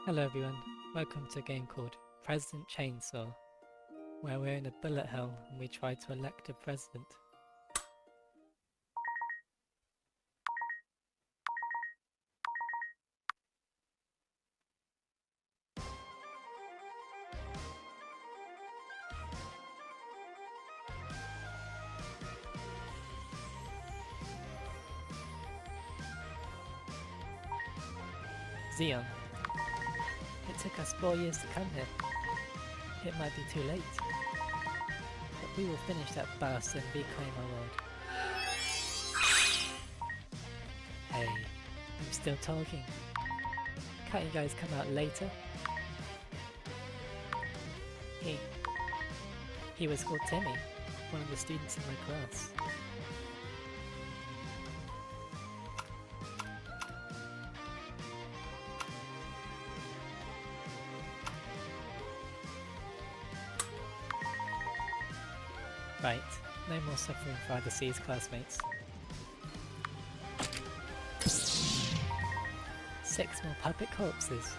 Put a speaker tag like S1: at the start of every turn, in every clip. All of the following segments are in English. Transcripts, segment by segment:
S1: Hello everyone, welcome to a game called President Chainsaw, where we're in a bullet hell and we try to elect a president. Xeon. It took us 4 years to come here. It might be too late. But we will finish that bust and reclaim our world. Hey, I'm still talking. Can't you guys come out later? He was called Timmy, one of the students in my class. Right, no more suffering for either C's classmates. 6 more puppet corpses.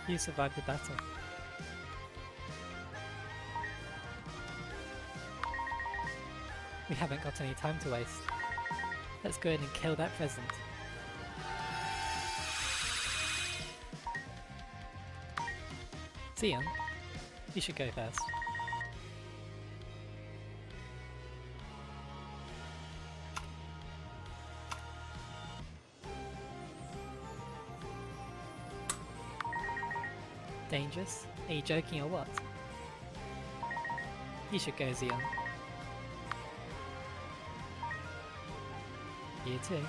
S1: You survived the battle. We haven't got any time to waste. Let's go in and kill that president. Xeon, you should go first. Dangerous? Are you joking or what? You should go, Xeon. You too.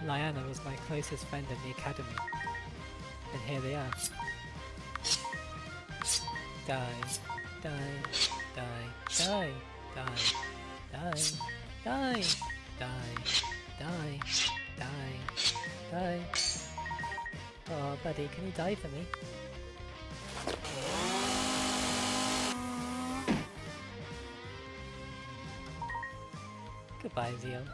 S1: Lyanna was my closest friend in the academy. And here they are. Die, die, die, die, die, die, die, die, die, die, die. Oh, buddy, can you die for me? Goodbye, Xeon.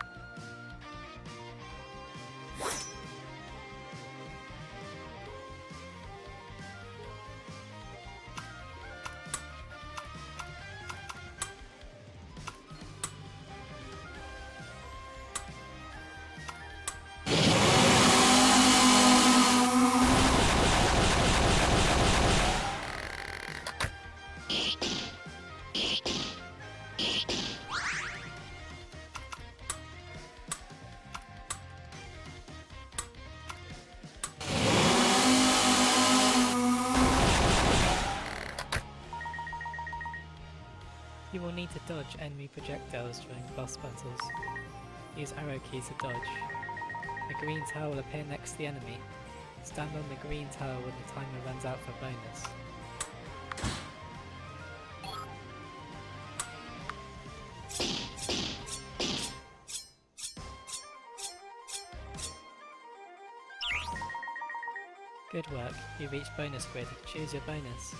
S1: You will need to dodge enemy projectiles during boss battles. Use arrow keys to dodge. A green tower will appear next to the enemy. Stand on the green tower when the timer runs out for bonus. Good work, you reached bonus grid. Choose your bonus.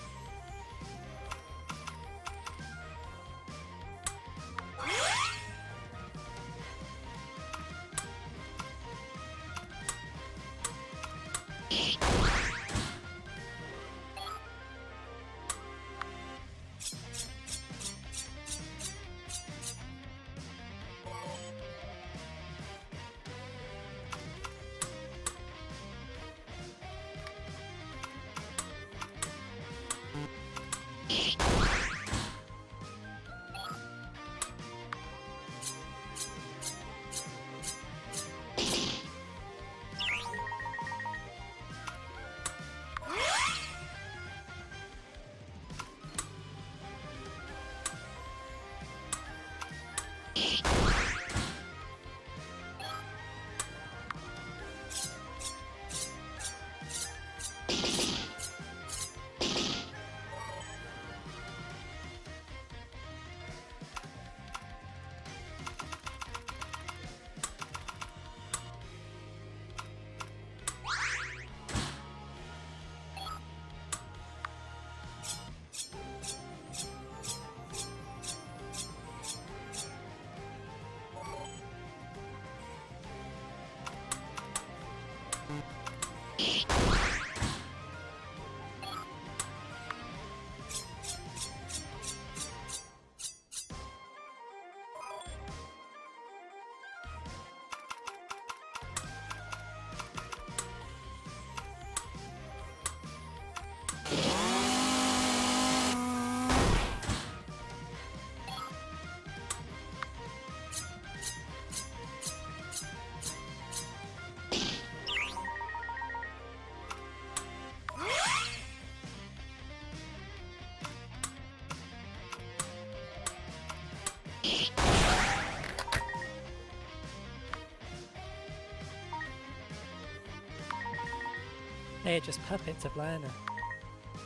S1: They are just puppets of Lionel.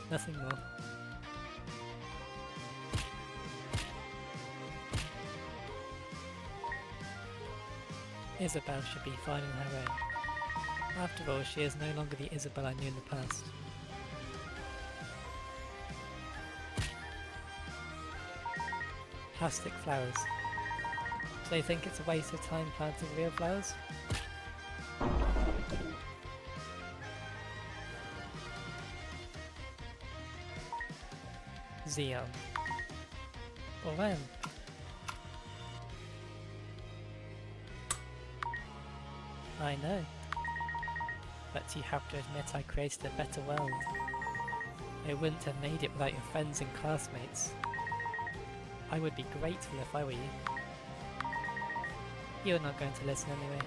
S1: Nothing more. Isabelle should be fine on her own. After all, she is no longer the Isabelle I knew in the past. Plastic flowers. Do they think it's a waste of time planting real flowers? Xeon. Or when? I know. But you have to admit I created a better world. I wouldn't have made it without your friends and classmates. I would be grateful if I were you. You're not going to listen anyway.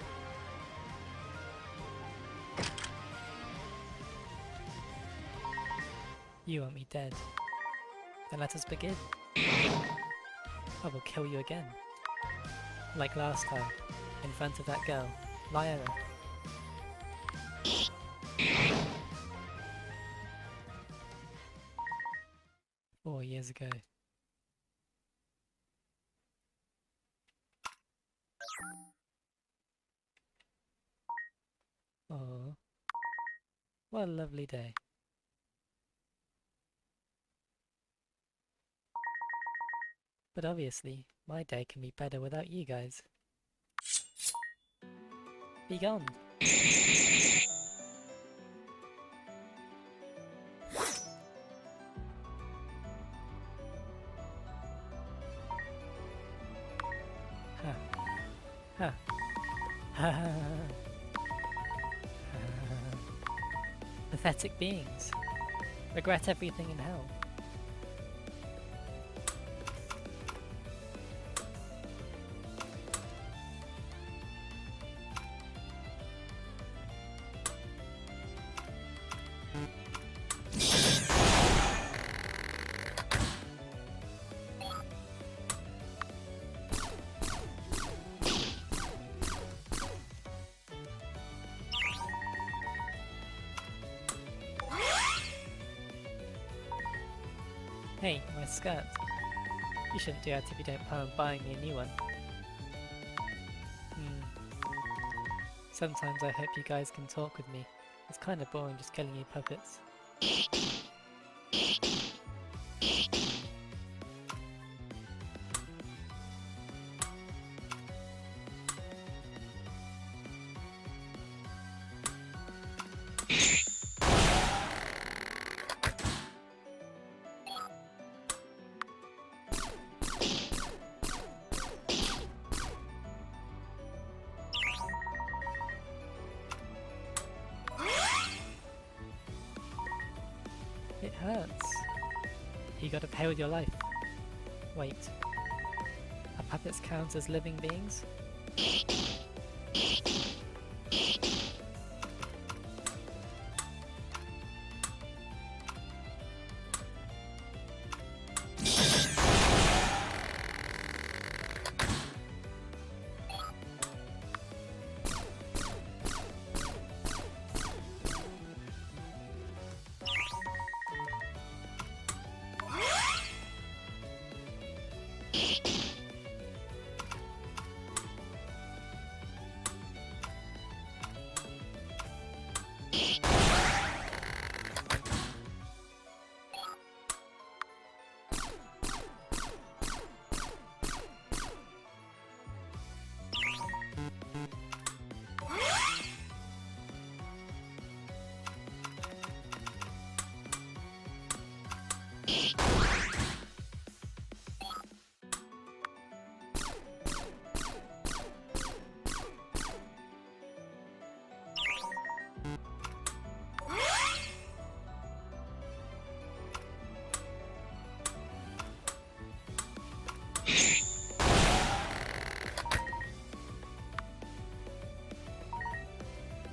S1: You want me dead. Then let us begin. I will kill you again. Like last time, in front of that girl, Lionel. Four years ago. Oh, what a lovely day. But obviously, my day can be better without you guys. Be gone! Ha. Ha. Ha. Pathetic beings. Regret everything in hell. Hey, my skirt. You shouldn't do that if you don't plan on buying me a new one. Sometimes I hope you guys can talk with me. It's kinda boring just killing you puppets. It hurts. You gotta pay with your life. Wait. Are puppets count as living beings?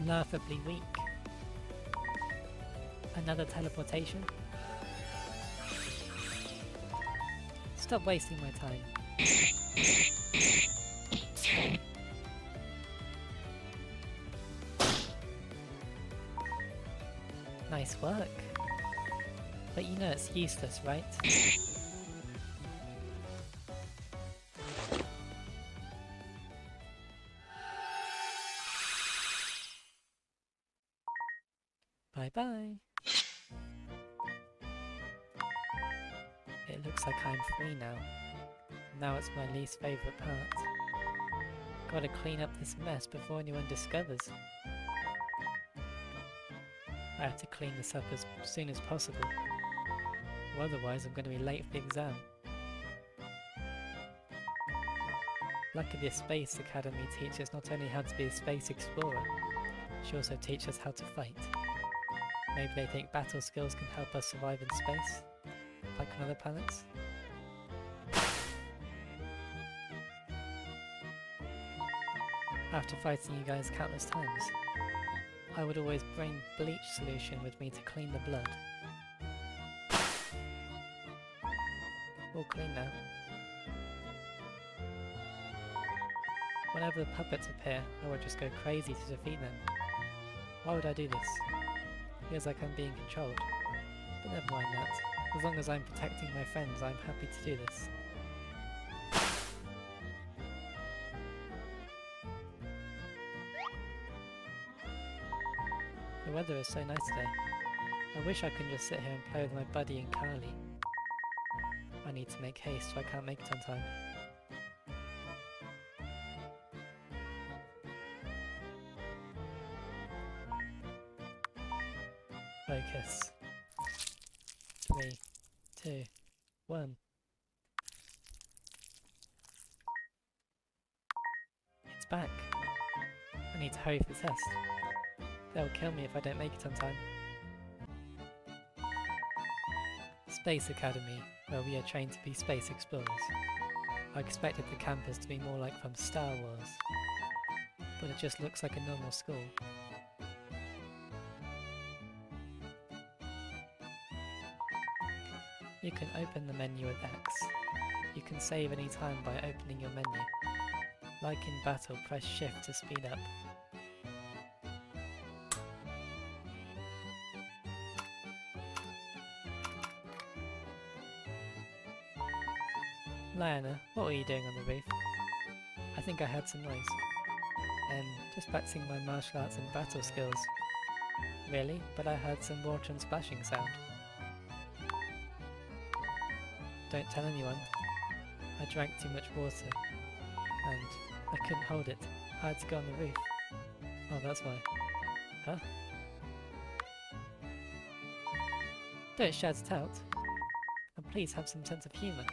S1: Laughably weak. Another teleportation? Stop wasting my time. Nice work. But you know it's useless, right? Bye-bye. It looks like I'm free now. Now it's my least favourite part. Gotta clean up this mess before anyone discovers. I have to clean this up as soon as possible, or otherwise I'm going to be late for the exam. Luckily the Space Academy teaches not only how to be a space explorer, she also teaches how to fight. Maybe they think battle skills can help us survive in space, like on other planets? After fighting you guys countless times, I would always bring bleach solution with me to clean the blood. All clean now. Whenever the puppets appear, I would just go crazy to defeat them. Why would I do this? Feels like I'm being controlled. But never mind that. As long as I'm protecting my friends, I'm happy to do this. The weather is so nice today. I wish I could just sit here and play with my buddy and Carly. I need to make haste so I can't make it on time. Focus. 3, 2, 1. It's back. I need to hurry for the test. They'll kill me if I don't make it on time. Space Academy, where we are trained to be space explorers. I expected the campus to be more like from Star Wars, but it just looks like a normal school. You can open the menu with X. You can save any time by opening your menu. Like in battle, press Shift to speed up. Lionel, what were you doing on the roof? I think I heard some noise. Just practicing my martial arts and battle skills. Really? But I heard some water and splashing sound. Don't tell anyone. I drank too much water. And I couldn't hold it. I had to go on the roof. Oh, that's why. Huh? Don't shout it out. And please have some sense of humour.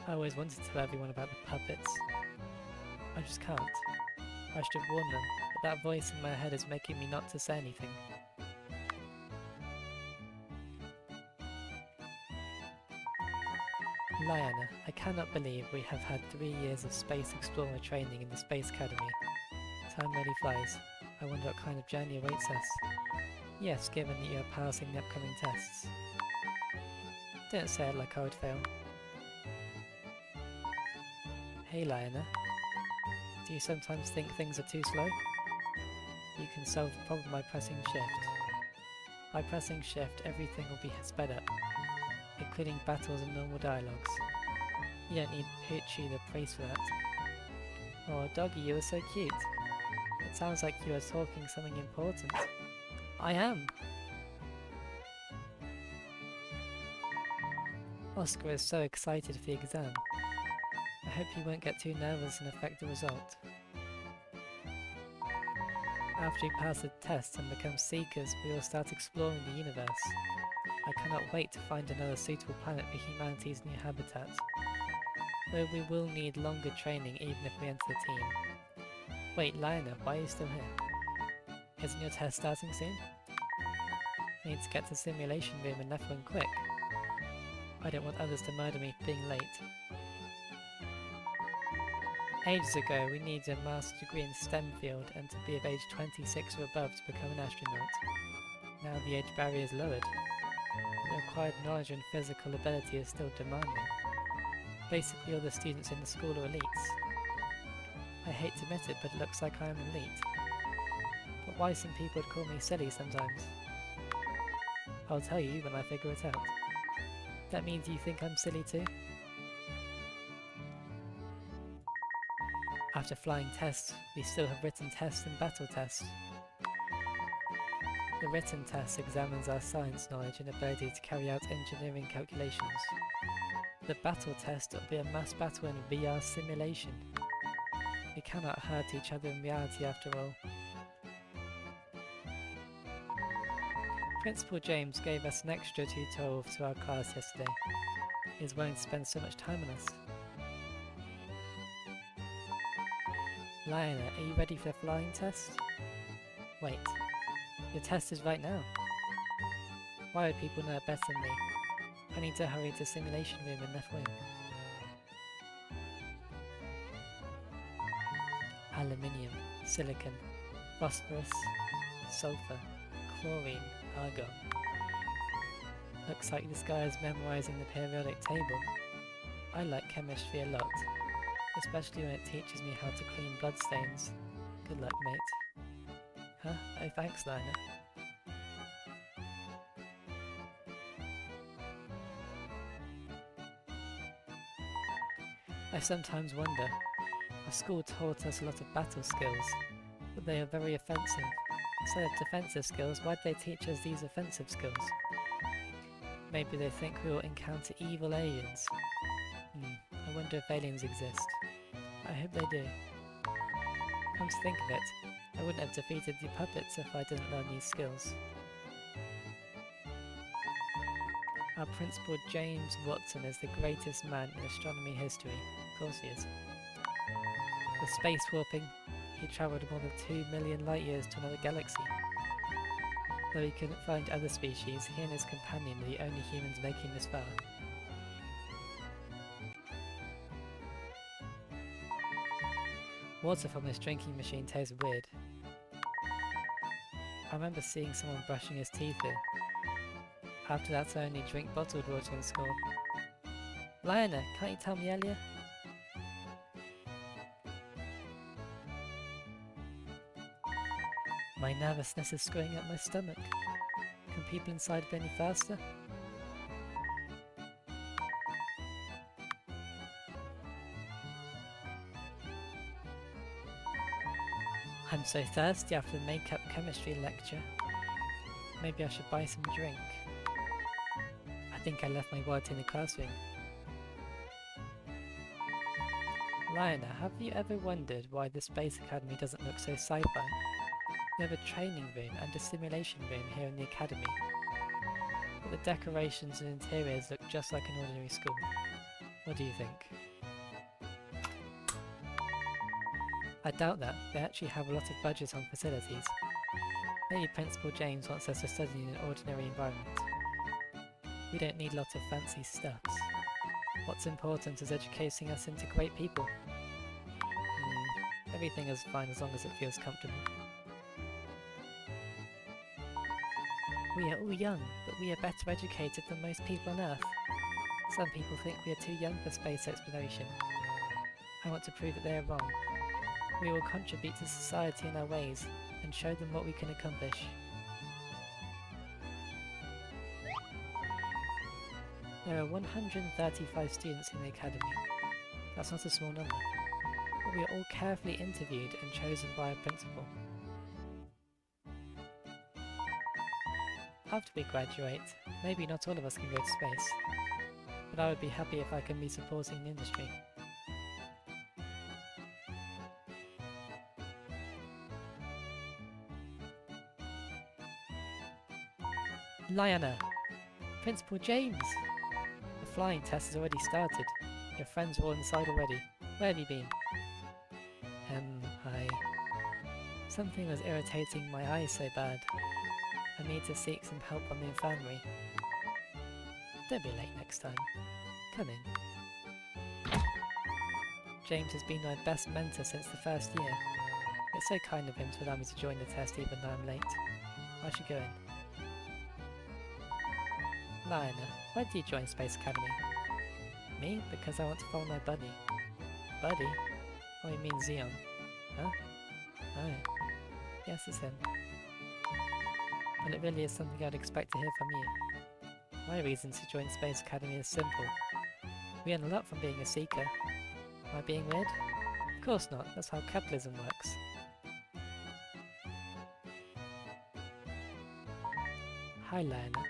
S1: I always wanted to tell everyone about the puppets. I just can't. I should have warned them, but that voice in my head is making me not to say anything. Lyanna, I cannot believe we have had 3 years of Space Explorer training in the Space Academy. Time really flies. I wonder what kind of journey awaits us. Yes, given that you are passing the upcoming tests. Don't say it like I would fail. Hey Lyanna. Do you sometimes think things are too slow? You can solve the problem by pressing shift. By pressing shift, everything will be sped up, including battles and normal dialogues. You don't need Poochie the priest for that. Oh, Doggy, you are so cute. It sounds like you are talking something important. I am! Oscar is so excited for the exam. I hope you won't get too nervous and affect the result. After we pass the test and become seekers, we will start exploring the universe. I cannot wait to find another suitable planet for humanity's new habitat. Though we will need longer training even if we enter the team. Wait, Lionel, why are you still here? Isn't your test starting soon? I need to get to the simulation room and left one quick. I don't want others to murder me for being late. Ages ago, we needed a master's degree in STEM field and to be of age 26 or above to become an astronaut. Now the age barrier is lowered. The required knowledge and physical ability is still demanding. Basically all the students in the school are elites. I hate to admit it, but it looks like I am elite. But why some people would call me silly sometimes? I'll tell you when I figure it out. That means you think I'm silly too? After flying tests, we still have written tests and battle tests. The written test examines our science knowledge and ability to carry out engineering calculations. The battle test will be a mass battle in VR simulation. We cannot hurt each other in reality after all. Principal James gave us an extra tutorial to our class yesterday. He is willing to spend so much time on us. Lionel, are you ready for the flying test? Wait, your test is right now. Why would people know it better than me? I need to hurry to the simulation room in left wing. Aluminium, silicon, phosphorus, sulfur, chlorine, argon. Looks like this guy is memorizing the periodic table. I like chemistry a lot, especially when it teaches me how to clean bloodstains. Good luck, mate. Huh? Oh, thanks, Lionel. I sometimes wonder, our school taught us a lot of battle skills, but they are very offensive. Instead of defensive skills, why do they teach us these offensive skills? Maybe they think we will encounter evil aliens. I wonder if aliens exist. I hope they do. Come to think of it, I wouldn't have defeated the puppets if I didn't learn these skills. Our principal James Watson is the greatest man in astronomy history. Of course he is. With space warping, he travelled more than 2 million light years to another galaxy. Though he couldn't find other species, he and his companion were the only humans making this far. Water from this drinking machine tastes weird. I remember seeing someone brushing his teeth here. After that I only drink bottled water in school. Lionel, can't you tell me earlier? My nervousness is screwing up my stomach. Can people inside be any faster? I'm so thirsty after the makeup chemistry lecture. Maybe I should buy some drink. I think I left my wallet in the classroom. Lionel, have you ever wondered why the Space Academy doesn't look so sci-fi? We have a training room and a simulation room here in the academy. But the decorations and interiors look just like an ordinary school. What do you think? I doubt that. They actually have a lot of budget on facilities. Maybe Principal James wants us to study in an ordinary environment. We don't need lots of fancy stuffs. What's important is educating us into great people. Everything is fine as long as it feels comfortable. We are all young, but we are better educated than most people on Earth. Some people think we are too young for space exploration. I want to prove that they are wrong. We will contribute to society in our ways, and show them what we can accomplish. There are 135 students in the academy. That's not a small number. But we are all carefully interviewed and chosen by a principal. After we graduate, maybe not all of us can go to space, but I would be happy if I can be supporting the industry. Lionel! Principal James! The flying test has already started. Your friends are all inside already. Where have you been? Something was irritating my eyes so bad. I need to seek some help on the infirmary. Don't be late next time. Come in. James has been my best mentor since the first year. It's so kind of him to allow me to join the test even though I'm late. I should go in. Lionel, why did you join Space Academy? Me? Because I want to follow my buddy. Buddy? Oh, you mean Xeon. Huh? Oh. Yes, it's him. Well, it really is something I'd expect to hear from you. My reason to join Space Academy is simple. We earn a lot from being a seeker. Am I being weird? Of course not, that's how capitalism works. Hi Lionel.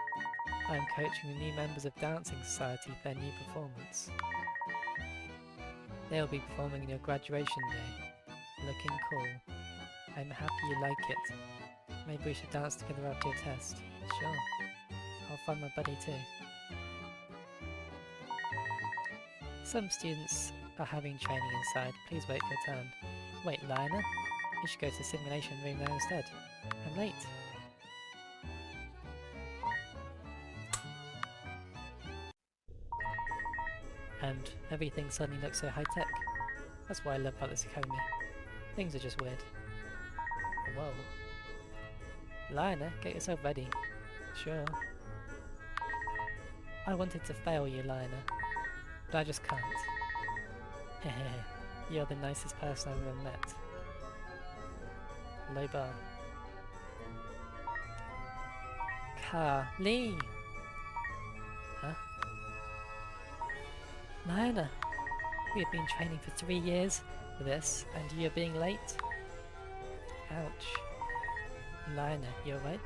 S1: I am coaching the new members of Dancing Society for their new performance. They will be performing on your graduation day. Looking cool. I'm happy you like it. Maybe we should dance together after your test. Sure. I'll find my buddy too. Some students are having training inside. Please wait for your turn. Wait, Lionel? You should go to the simulation room there instead. I'm late. And everything suddenly looks so high-tech. That's what I love about this academy. Things are just weird. Whoa. Lionel, get yourself ready. Sure. I wanted to fail you, Lionel, but I just can't. Hehe, you're the nicest person I've ever met. Low bar. Carly! Huh? Lionel! We have been training for 3 years for this, and you're being late? Ouch. Lionel, you alright?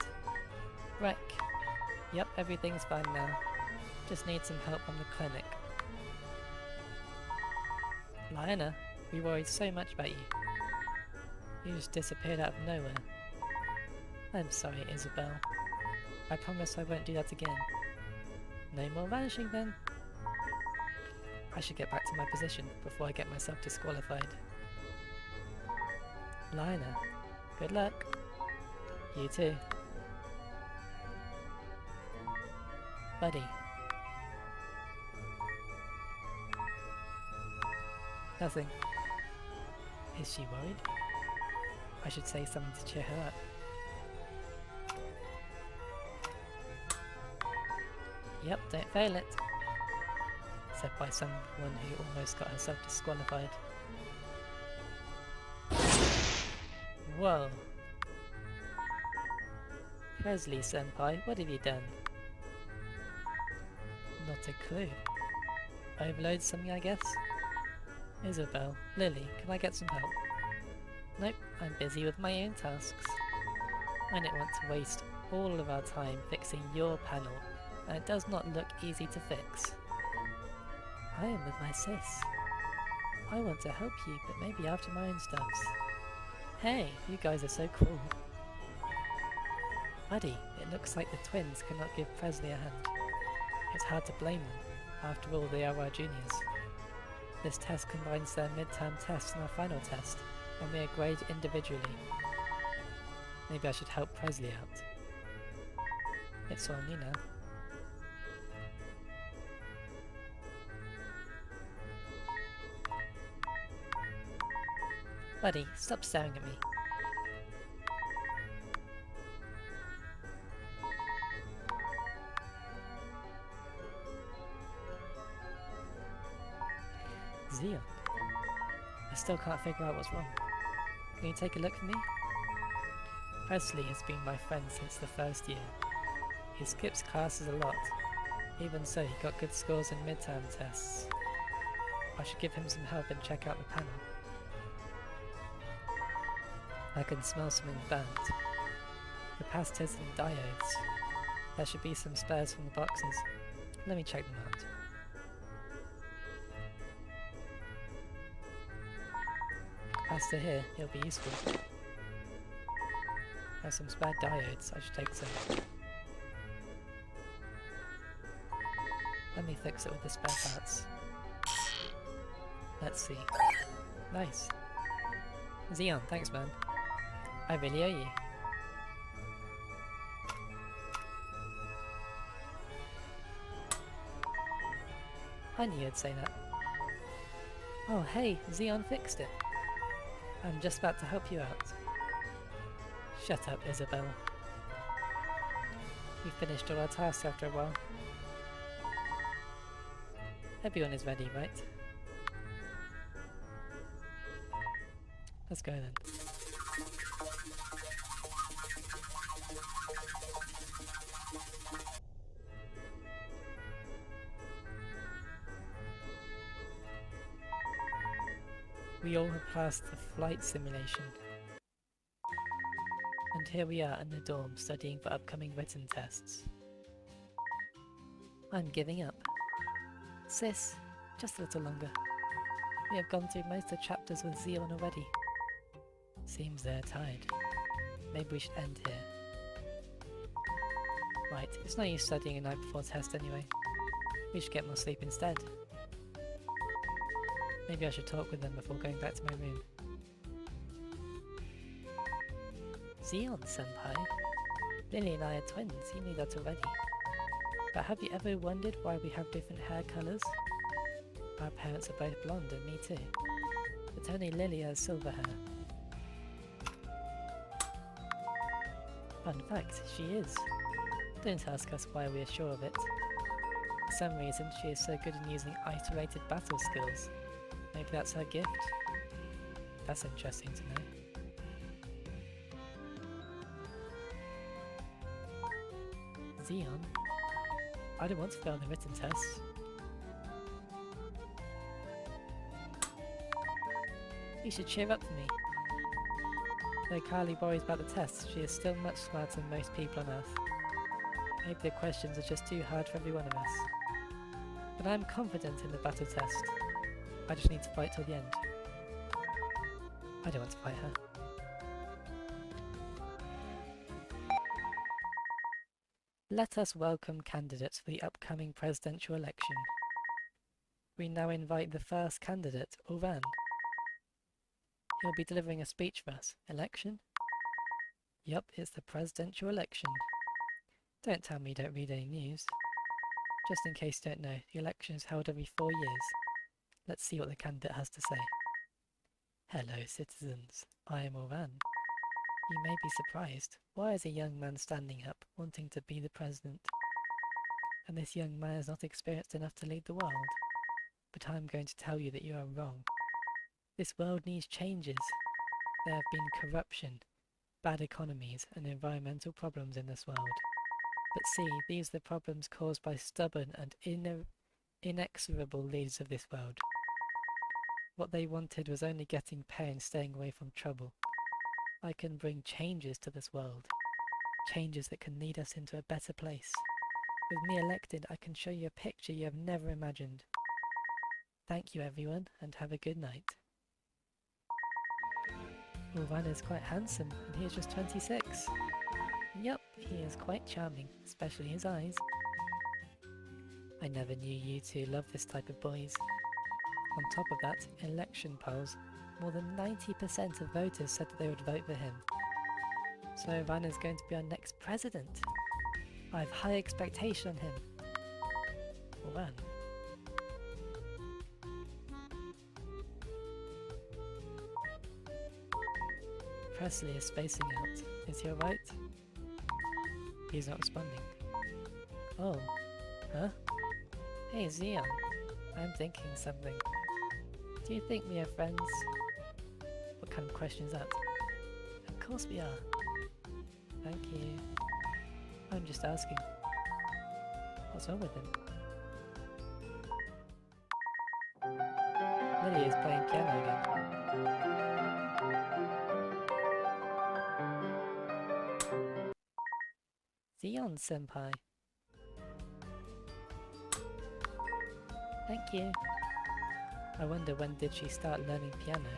S1: Wreck. Yep, everything's fine now. Just need some help from the clinic. Lionel, we worried so much about you. You just disappeared out of nowhere. I'm sorry, Isabel. I promise I won't do that again. No more vanishing then. I should get back to my position before I get myself disqualified. Lionel, good luck. You too. Buddy. Nothing. Is she worried? I should say something to cheer her up. Yep, don't fail it. Said by someone who almost got herself disqualified. Whoa. Presley-senpai, what have you done? Not a clue. Overload something, I guess? Isabel, Lily, can I get some help? Nope, I'm busy with my own tasks. I don't want to waste all of our time fixing your panel, and it does not look easy to fix. I am with my sis. I want to help you, but maybe after my own stuffs. Hey, you guys are so cool. Buddy, it looks like the twins could not give Presley a hand. It's hard to blame them. After all, they are our juniors. This test combines their midterm test and our final test, and we are graded individually. Maybe I should help Presley out. It's on you now. Buddy, stop staring at me. Zion. I still can't figure out what's wrong. Can you take a look for me? Presley has been my friend since the first year. He skips classes a lot. Even so, he got good scores in midterm tests. I should give him some help and check out the panel. I can smell something burnt. Capacitors and diodes. There should be some spares from the boxes. Let me check them out. Capacitor here, it'll be useful. There's some spare diodes, I should take some. Let me fix it with the spare parts. Let's see. Nice. Xeon, thanks man. I really owe you. I knew you'd say that. Oh hey, Xeon fixed it. I'm just about to help you out. Shut up, Isabel. We finished all our tasks after a while. Everyone is ready, right? Let's go then. We all have passed the flight simulation. And here we are in the dorm studying for upcoming written tests. I'm giving up. Sis, just a little longer. We have gone through most of the chapters with Xeon already. Seems they're tired. Maybe we should end here. Right, it's no use studying a night before test anyway. We should get more sleep instead. Maybe I should talk with them before going back to my room. Xeon-senpai? Lily and I are twins, you knew that already. But have you ever wondered why we have different hair colours? Our parents are both blonde and me too. But only Lily has silver hair. Fun fact, she is. Don't ask us why we are sure of it. For some reason she is so good in using isolated battle skills. Maybe that's her gift? That's interesting to know. Xeon? I don't want to fail the written tests. You should cheer up for me. Though Carly worries about the tests, she is still much smarter than most people on Earth. Maybe the questions are just too hard for every one of us. But I am confident in the battle test. I just need to fight till the end. I don't want to fight her. Let us welcome candidates for the upcoming presidential election. We now invite the first candidate, Oran. He'll be delivering a speech for us. Election? Yup, it's the presidential election. Don't tell me you don't read any news. Just in case you don't know, the election is held every 4 years. Let's see what the candidate has to say. Hello, citizens. I am Oran. You may be surprised. Why is a young man standing up, wanting to be the president? And this young man is not experienced enough to lead the world. But I'm going to tell you that you are wrong. This world needs changes. There have been corruption, bad economies, and environmental problems in this world. But see, these are the problems caused by stubborn and inexorable leaders of this world. What they wanted was only getting pay and staying away from trouble. I can bring changes to this world. Changes that can lead us into a better place. With me elected, I can show you a picture you have never imagined. Thank you everyone, and have a good night. Well, Van is quite handsome, and he is just 26. Yup, he is quite charming, especially his eyes. I never knew you two loved this type of boys. On top of that, election polls, more than 90% of voters said that they would vote for him. So Van is going to be our next president. I have high expectation on him. Well, Van. Presley is spacing out. Is he alright? He's not responding. Oh. Huh? Hey Zion. I'm thinking something. Do you think we are friends? What kind of question is that? Of course we are. Thank you. I'm just asking. What's wrong with him? Lily is playing piano again. Zion senpai. Thank you. I wonder when did she start learning piano?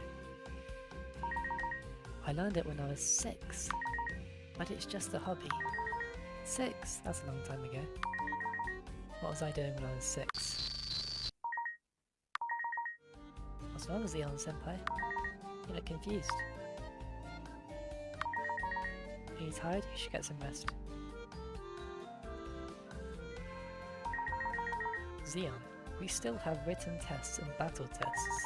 S1: I learned it when I was 6. But it's just a hobby. 6? That's a long time ago. What was I doing when I was 6? What's wrong with Zion senpai? You look confused. Are you tired? You should get some rest. Zion, we still have written tests and battle tests.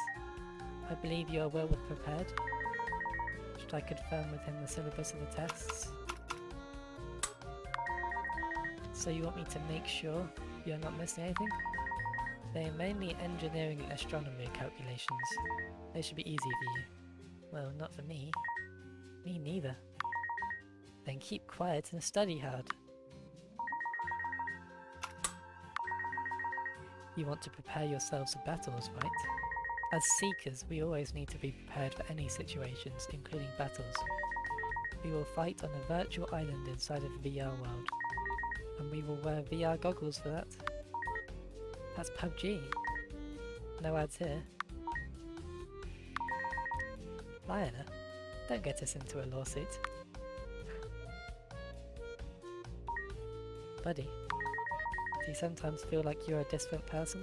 S1: I believe you are well prepared. Should I confirm with him the syllabus of the tests? So you want me to make sure you're not missing anything? They are mainly engineering and astronomy calculations. They should be easy for you. Well, not for me. Me neither. Then keep quiet and study hard. You want to prepare yourselves for battles, right? As Seekers, we always need to be prepared for any situations, including battles. We will fight on a virtual island inside of a VR world. And we will wear VR goggles for that. That's PUBG. No ads here. Lionel, don't get us into a lawsuit. Buddy, do you sometimes feel like you're a different person?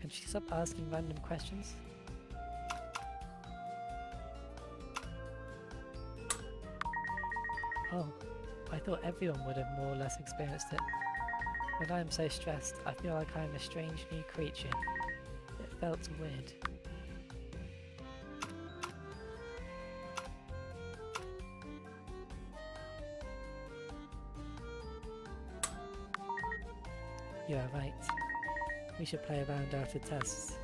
S1: Can she stop asking random questions? Oh, I thought everyone would have more or less experienced it. When I am so stressed, I feel like I am a strange new creature. It felt weird. You are right. We should play around after tests.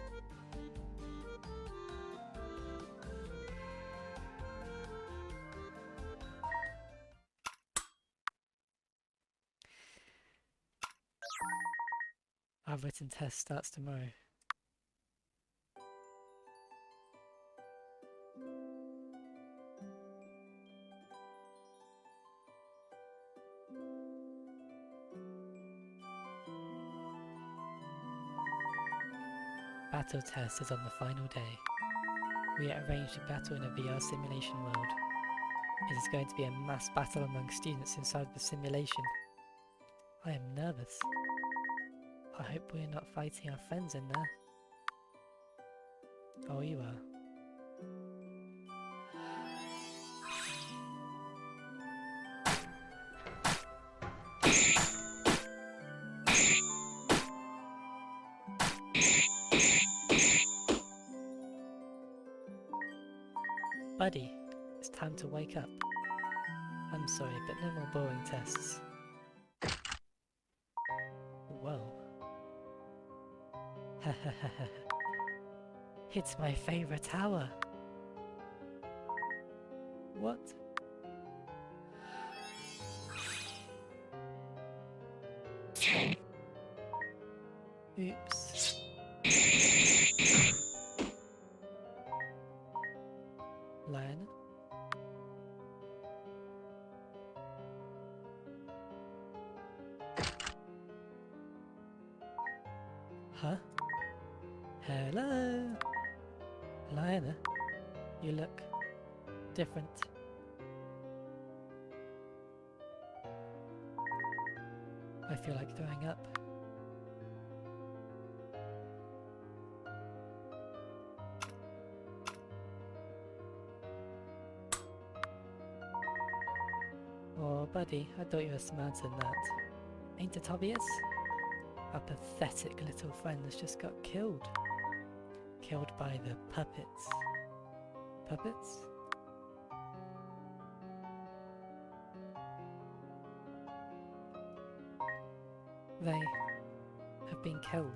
S1: Our written test starts tomorrow. Battle test is on the final day. We arranged a battle in a VR simulation world. It is going to be a mass battle among students inside the simulation. I am nervous. I hope we are not fighting our friends in there. Oh, you are. Buddy, it's time to wake up. I'm sorry, but no more boring tests. Whoa. It's my favourite hour. What? Oops. Lion? Huh? Hello? Lionel, you look different. I feel like throwing up. Oh, buddy, I thought you were smarter than that. Ain't it obvious? Our pathetic little friend has just got killed. Killed by the puppets. Puppets? They have been killed.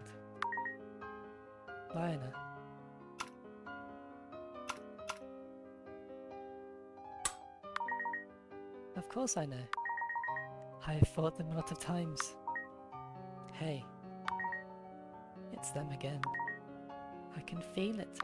S1: Lionel. Of course I know. I have fought them a lot of times. Hey, it's them again. I can feel it.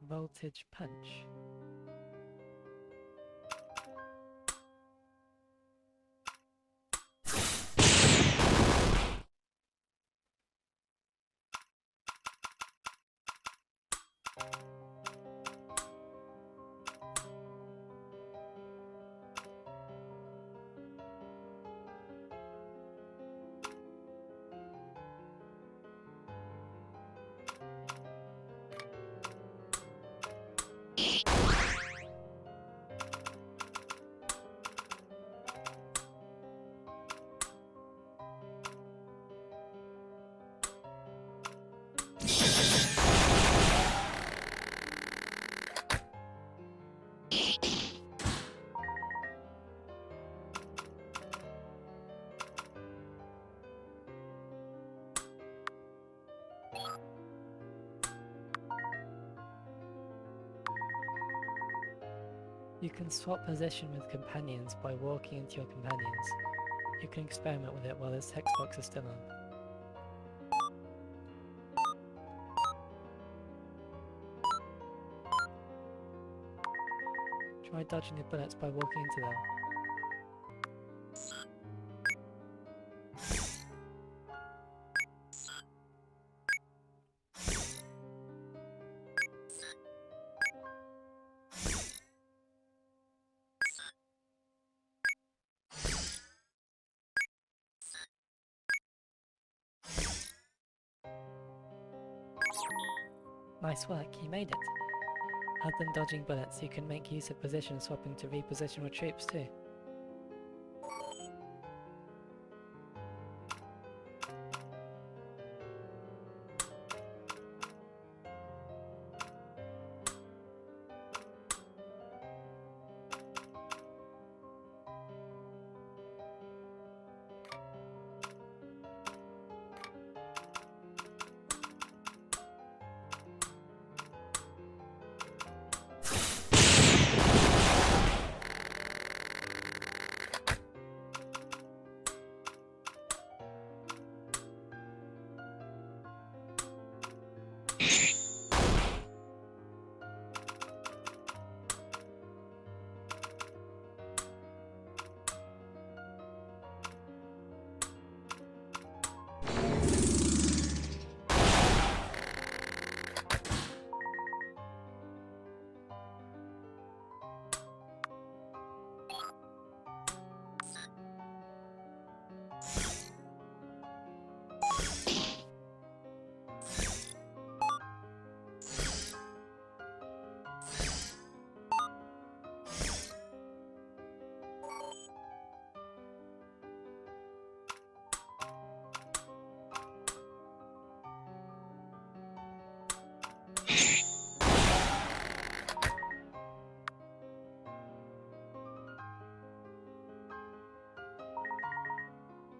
S1: Voltage punch. You can swap position with companions by walking into your companions. You can experiment with it while this text box is still on. Try dodging the bullets by walking into them. Nice work, you made it. Other than dodging bullets, you can make use of position swapping to reposition your troops too.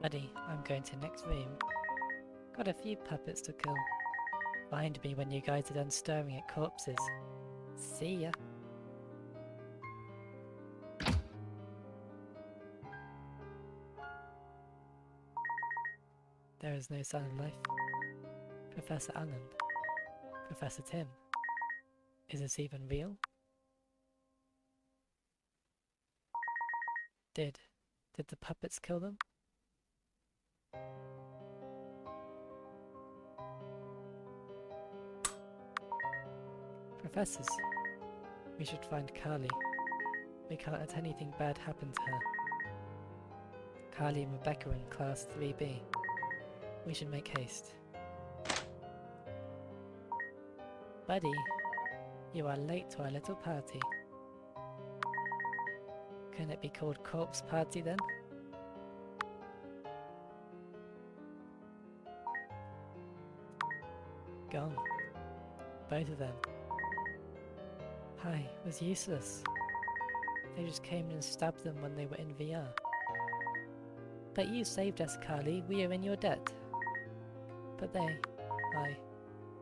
S1: Buddy, I'm going to next room. Got a few puppets to kill. Find me when you guys are done staring at corpses. See ya. There is no sign of life. Professor Allen. Professor Tim. Is this even real? Did the puppets kill them? Professors, we should find Carly. We can't let anything bad happen to her. Carly and Rebecca are in class 3B. We should make haste. Buddy, you are late to our little party. Can it be called Corpse Party then? Gone. Both of them. Hi, was useless. They just came and stabbed them when they were in VR. But you saved us, Carly. We are in your debt. But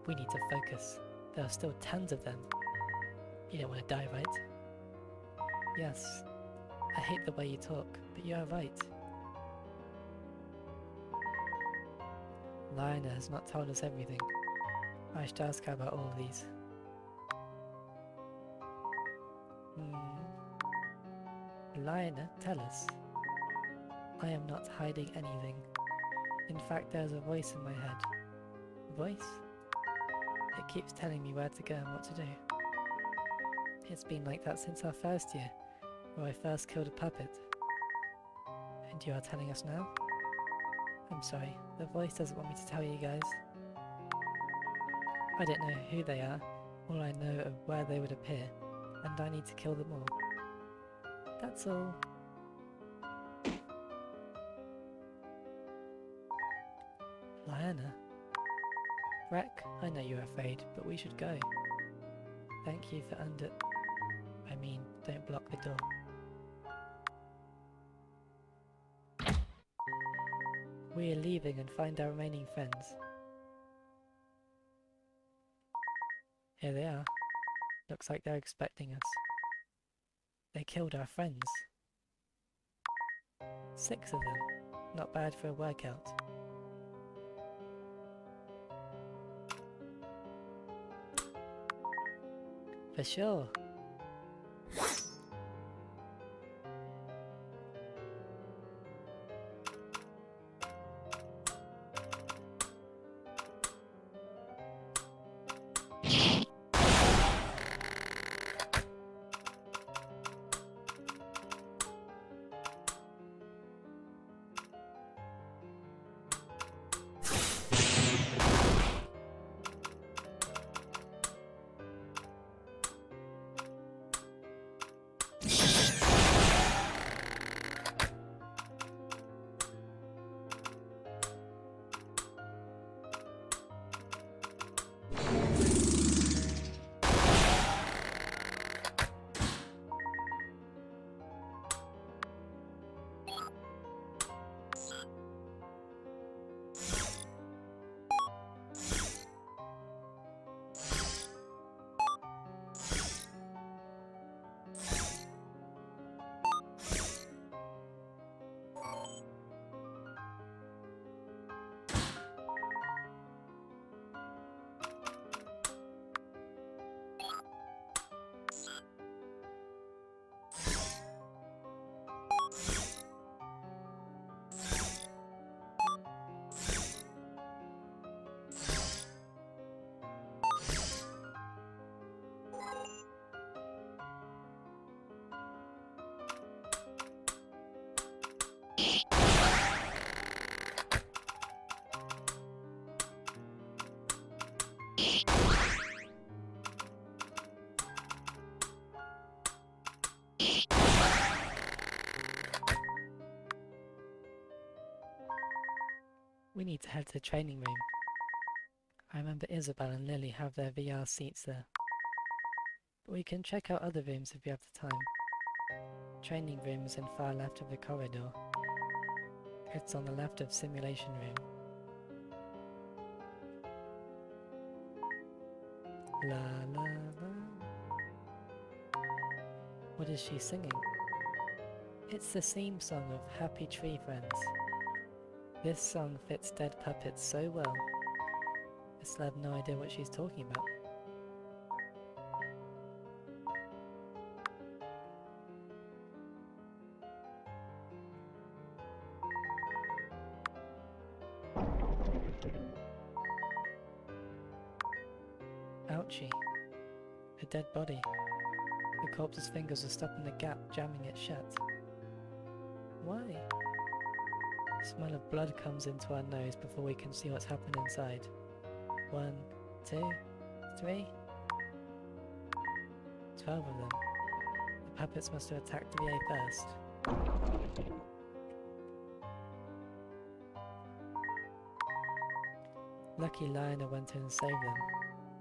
S1: we need to focus. There are still tons of them. You don't want to die, right? Yes. I hate the way you talk, but you are right. Lionel has not told us everything. I should ask her about all of these. Lionel, tell us. I am not hiding anything. In fact, there's a voice in my head. Voice? It keeps telling me where to go and what to do. It's been like that since our first year, where I first killed a puppet. And you are telling us now? I'm sorry, the voice doesn't want me to tell you guys. I don't know who they are, all I know of where they would appear, and I need to kill them all. That's all. Lyanna? Rek, I know you're afraid, but we should go. Thank you for don't block the door. We are leaving and find our remaining friends. Here they are. Looks like they're expecting us. They killed our friends. 6 of them. Not bad for a workout. For sure. We need to head to the training room. I remember Isabel and Lily have their VR seats there. But we can check out other rooms if we have the time. Training room is in far left of the corridor. It's on the left of simulation room. La la la. What is she singing? It's the theme song of Happy Tree Friends. This song fits dead puppets so well. I still have no idea what she's talking about. Ouchie. A dead body. The corpse's fingers are stopping the gap, jamming it shut. Why? The smell of blood comes into our nose before we can see what's happened inside. 1, 2, 3. 12 of them. The puppets must have attacked the VA first. Lucky Lionel went in and saved them.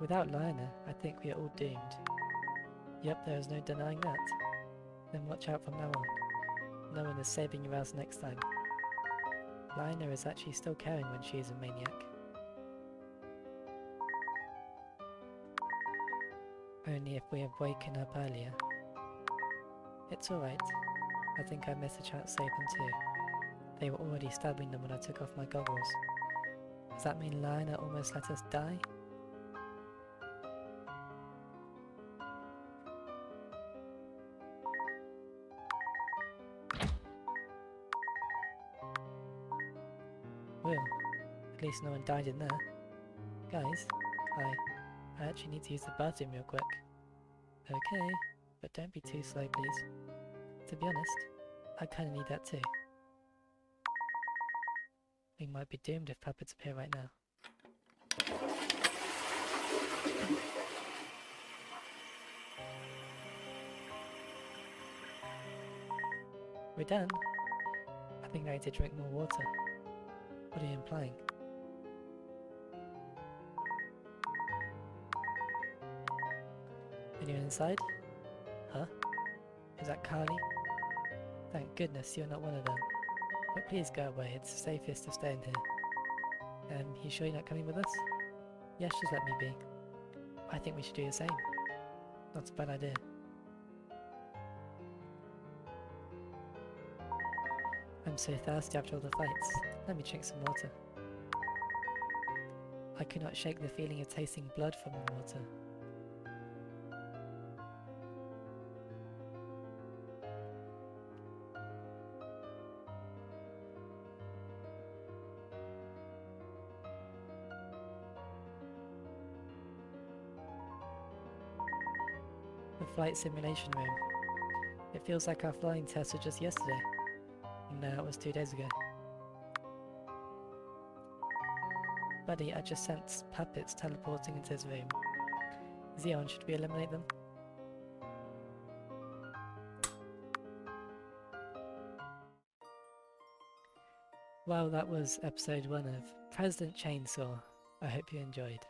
S1: Without Lionel, I think we are all doomed. Yep, there is no denying that. Then watch out from now on. No one is saving your ass next time. Lionel is actually still caring when she is a maniac. Only if we have woken up earlier. It's alright. I think I missed a chance to save them too. They were already stabbing them when I took off my goggles. Does that mean Lionel almost let us die? Well, at least no one died in there. Guys, I actually need to use the bathroom real quick. Okay, but don't be too slow please. To be honest, I kinda need that too. We might be doomed if puppets appear right now. We're done? I think I need to drink more water. What are you implying? Anyone inside? Huh? Is that Carly? Thank goodness you're not one of them. But please go away, it's safest to stay in here. You sure you're not coming with us? Yes, just let me be. I think we should do the same. Not a bad idea. I'm so thirsty after all the fights. Let me drink some water. I could not shake the feeling of tasting blood from the water. The flight simulation room. It feels like our flying test was just yesterday. No, it was 2 days ago. Buddy, I just sensed puppets teleporting into his room. Xeon, should we eliminate them? Well, that was episode 1 of President Chainsaw. I hope you enjoyed.